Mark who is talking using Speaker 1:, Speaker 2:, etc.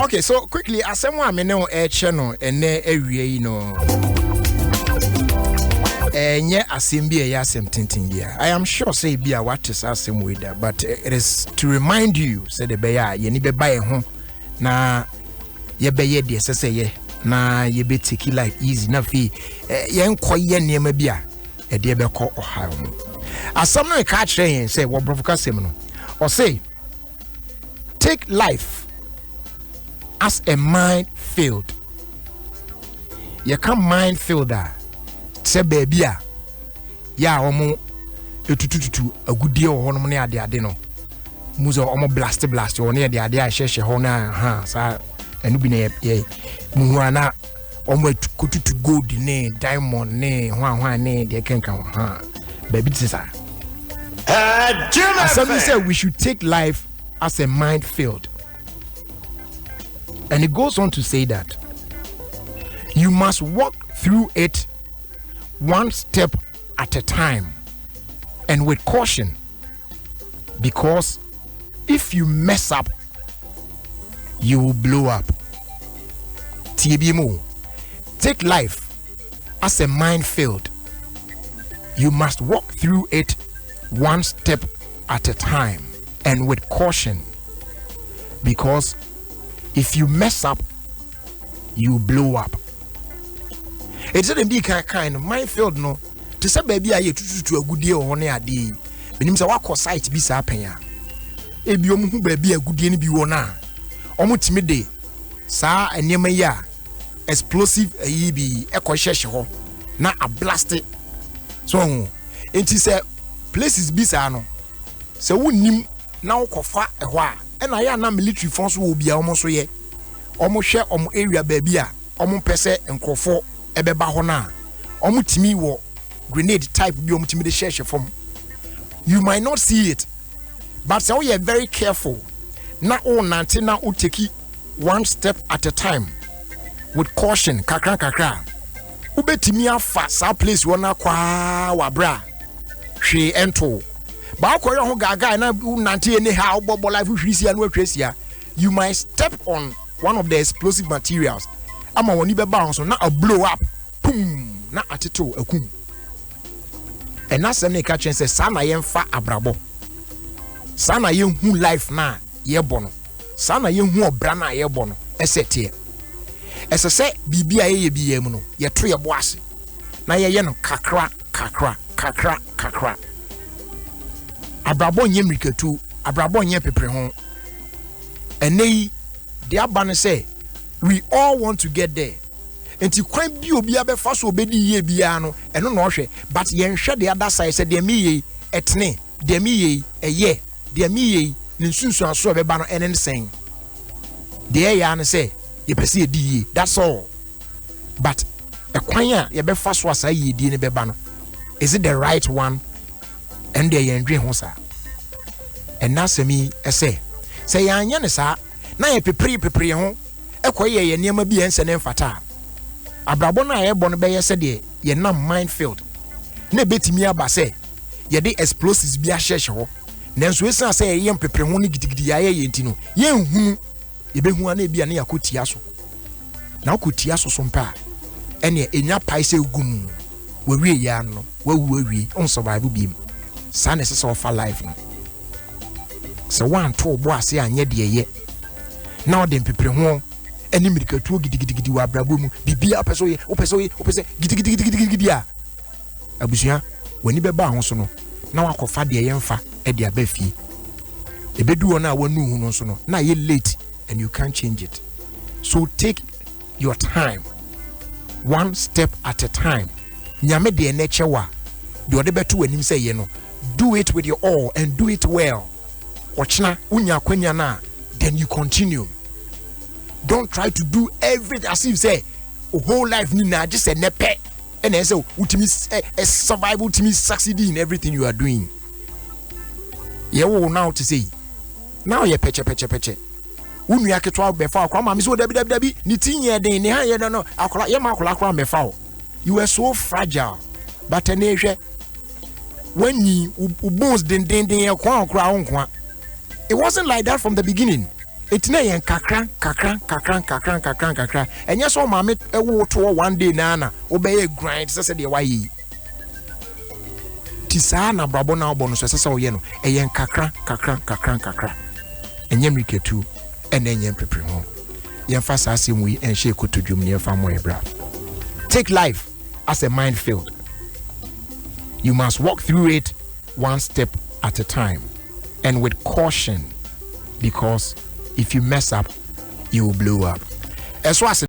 Speaker 1: Okay, so quickly, as someone I know a channel and area, you know. Yeah, assembly a yasem tintin here. I am sure say be a what is asem with that, but it is to remind you, say the beya, ye ni be buy home. Na ye be ye de say ye na ye be take life easy na fi ye nkɔ ye niam bia e de be kɔ ɔha ho. Asam no ka kyerɛ say wo brofo kasem no. Or say take life as a minefield. You can minefield that. Say baby ya omo etutututu agudie wo hono ne ade no muzo omo blast wo ne ade a hyehye ho na ha sa enu bi na ye muhu ana omo etututu gold ne diamond ne hwan ne de kenka ha baby tisa somebody said we should take life as a minefield, and it goes on to say that you must walk through it one step at a time and with caution, because if you mess up, you will blow up. TBMO, take life as a minefield. You must walk through it one step at a time and with caution, because if you mess up, you blow up. It's a big kind of minefield no. To say baby aye tututu agudie o ne ade. Benim say wakɔ site bi sa pen a. Ebi omu hu baby agudie ne bi wo na. Omu timi de sa enema yi a explosive ayi bi ekɔ hyehye ho na a blast it. So enti say places bi sa no. Se wonnim na wokɔfa ɛhɔ a ɛna ya na military force wo bia omo so ye. Omo hwɛ omo area baby a omo pese nkrofo ebeba ho na omutimi wo grenade type bi omutimi de share from. You might not see it, but so you are very careful. Na o nante na o take one step at a time with caution kakra kakra. Ubetimi afa sa place wona kwa wabra hwe ento ba akoye ho gaga na nante any how bobo life hwisi anu atwesia. You might step on one of the explosive materials. Ama woni be bounce na a blow up, boom, na atito akum. And na sem ne ka chen say sa na yemfa abrabo. Sa na yenhu life na yebo no. Sa na yenhu obra na yebo no. Esetie. Ese se bibia ye biye mu no, ye to ye bo ase. Na ye no kakra kakra kakra kakra. Abrabo nye mrikatu, abrabo nye pepre ho. Enei de aba ne say we all want to get there. Enti kwan bi obi abefa so obedi ye bia no eno no hwe, but ye nhwe the other side say de me ye etne, de me ye eye, de me ye ne nsunsu aso beba no enen sen. De ya ne say ye pese ye di ye, that's all. But e kwan a ye befa so asa ye di ne beba no, is it the right one? And de ye ndwe ho sa. And na semi say ya anya ne sa na ye pepre ho ekoye ye niam bi ense ne mfata abrabo na ye bo no be ye se de ye nam minefield na betimi aba se ye de explosives bi ahyehye ho nanso esan se ye mpepre ho ne gidigidi ya ye enti no ye nhunu ye behu ana bi ana yakotia so na okotia so mpa ene enya pai se gum wawie ya no wawu awie on survive bi sa ne se of life no se wan to bo ase anye de ye na odem pepre ho eni mirikatu gidigidi wa brabo mu bibia opeso gidigidi a abusia wani beba ho so no na wakofa de yemfa e de abafie ebedu wona wanu hu no so no na ye late and you can't change it. So take your time, one step at a time. Nyame de nature wa de ode beto wanim say ye no, do it with your all and do it well. Ochna unya kwanya na, then you continue. Don't try to do everything as if say a whole life ni na just a nepe and say ultimate survival ultimate succeeding in everything you are doing. Now to say now you peche unu ya ketwa befa akwa ma mi so dabi ni tinye den ni ha ye no akwa ye ma akwa befa. You were so fragile, but enehwe when you bones den akwa it wasn't like that from the beginning. Etina yen kakra enya so ma me ewo to one day na obeye grind se de wayi ti saa na brabo na obo no so se wo ye no eyen kakra enya miketu ena enya prepare ho yen fa saa asem yi enhye kotodwum ne fa mo ebra. Take life as a minefield. You must walk through it one step at a time and with caution, because if you mess up, you will blow up. As well as